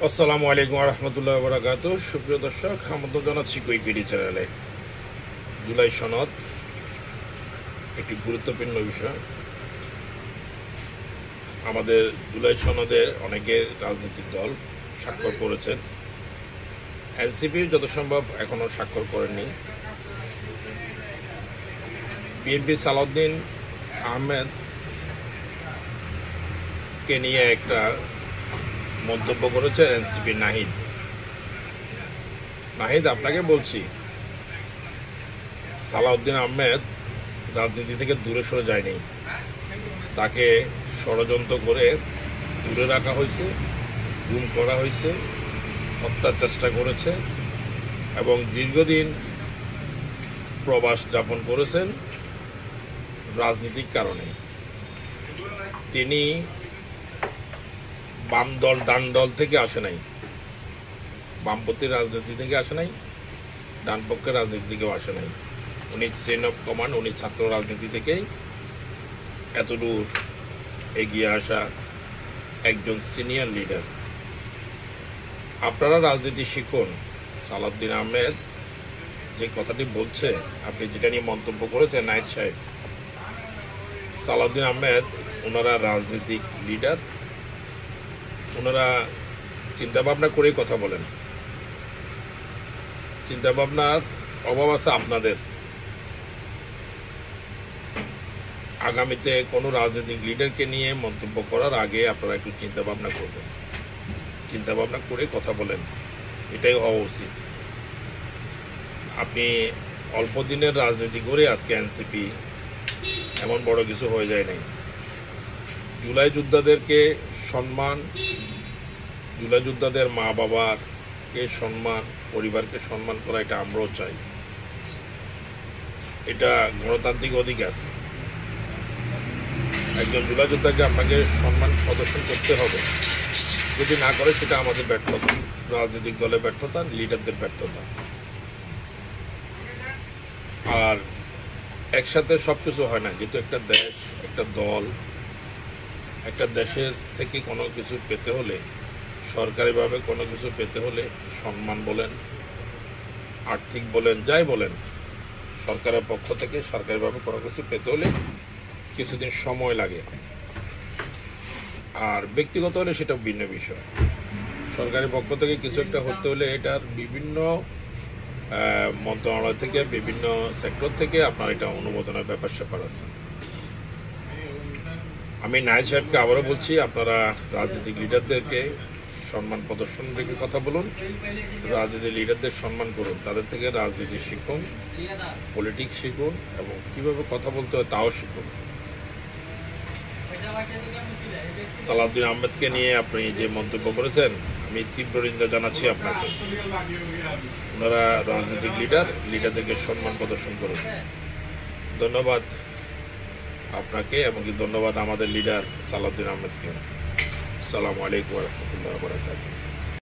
আসসালামু আলাইকুম রহমতুল্লাহ বরাকাত। সুপ্রিয় দর্শক, আমন্ত্রণ জানাচ্ছি কুইপিডি চ্যানেলে। জুলাই সনদ একটি গুরুত্বপূর্ণ বিষয়। আমাদের জুলাই সনদে অনেকে রাজনৈতিক দল স্বাক্ষর করেছেন। এনসিপি যত সম্ভব এখনো স্বাক্ষর করেননি। বিএনপি সালাউদ্দিন আহমেদ কে নিয়ে একটা মন্তব্য করেছে এনসিপি নাহিদ, আপনাকে বলছি, সালাউদ্দিন আহমেদ রাজনীতি থেকে দূরে সরে যায়নি। তাকে ষড়যন্ত্র করে দূরে রাখা হয়েছে, গুম করা হয়েছে, হত্যার চেষ্টা করেছে এবং দীর্ঘদিন প্রবাস যাপন করেছেন রাজনীতিক কারণে। তিনি বাম দল ডান দল থেকে আসে নাই, বামপন্থী রাজনীতি থেকে আসে নাই, ডান পক্ষের রাজনীতি থেকেও আসে নাই। উনি চেইন অফ কমান্ড, উনি ছাত্র রাজনীতি থেকেই এতদূর এগিয়ে আসা একজন সিনিয়র লিডার। আপনারা রাজনীতি শিখুন। সালাউদ্দিন আহমেদ যে কথাটি বলছে, আপনি যেটা নিয়ে মন্তব্য করেছেন নাহিদ সাহেব, সালাউদ্দিন আহমেদ ওনারা রাজনৈতিক লিডার, ওনারা চিন্তা ভাবনা করেই কথা বলেন। চিন্তা ভাবনার অভাব আছে আপনাদের। আগামীতে কোনো রাজনৈতিক লিডারকে নিয়ে মন্তব্য করার আগে আপনারা একটু চিন্তা ভাবনা করবেন, চিন্তা ভাবনা করে কথা বলেন, এটাই হওয়া উচিত। আপনি অল্প দিনের রাজনীতি করে আজকে এনসিপি এমন বড় কিছু হয়ে যায় নাই। জুলাই যোদ্ধাদেরকে সম্মান, জুলাই যোদ্ধাদের মা বাবাকে সম্মান, পরিবারকে সম্মান করা, এটা আমরাও চাই। এটা গণতান্ত্রিক অধিকার। একজন জুলাই যোদ্ধাকে আপনাকে সম্মান প্রদর্শন করতে হবে। যদি না করে সেটা আমাদের ব্যর্থতা, রাজনৈতিক দলের ব্যর্থতা, লিডারদের ব্যর্থতা। আর একসাথে সবকিছু হয় না, যেহেতু একটা দেশ, একটা দল, একটা দেশের থেকে কোনো কিছু পেতে হলে, সরকারিভাবে কোনো কিছু পেতে হলে, সম্মান বলেন, আর্থিক বলেন, যাই বলেন, সরকারের পক্ষ থেকে সরকারিভাবে কোনো কিছু পেতে হলে কিছুদিন সময় লাগে। আর ব্যক্তিগত হলে সেটা ভিন্ন বিষয়। সরকারি পক্ষ থেকে কিছু একটা হতে হলে এটার বিভিন্ন মন্ত্রণালয় থেকে, বিভিন্ন সেক্টর থেকে আপনার এটা অনুমোদনের ব্যাপার স্যাপার আছে। আমি নাহিদ সাহেবকে আবারও বলছি, আপনারা রাজনৈতিক লিডারদেরকে সম্মান প্রদর্শন রেখে কথা বলুন, রাজনৈতিক লিডারদের সম্মান করুন, তাদের থেকে রাজনীতি শিখুন, পলিটিক্স শিখুন এবং কিভাবে কথা বলতে হয় তাও শিখুন। সালাউদ্দিন আহমেদকে নিয়ে আপনি যে মন্তব্য করেছেন, আমি তীব্র নিন্দা জানাচ্ছি আপনাকে। ওনারা রাজনৈতিক লিডারদেরকে সম্মান প্রদর্শন করুন। ধন্যবাদ আপনাকে এবং ধন্যবাদ আমাদের লিডার সালাউদ্দিন আহমেদকে। আসসালামু আলাইকুম রহমতুল্লাহ বরকাতুহু।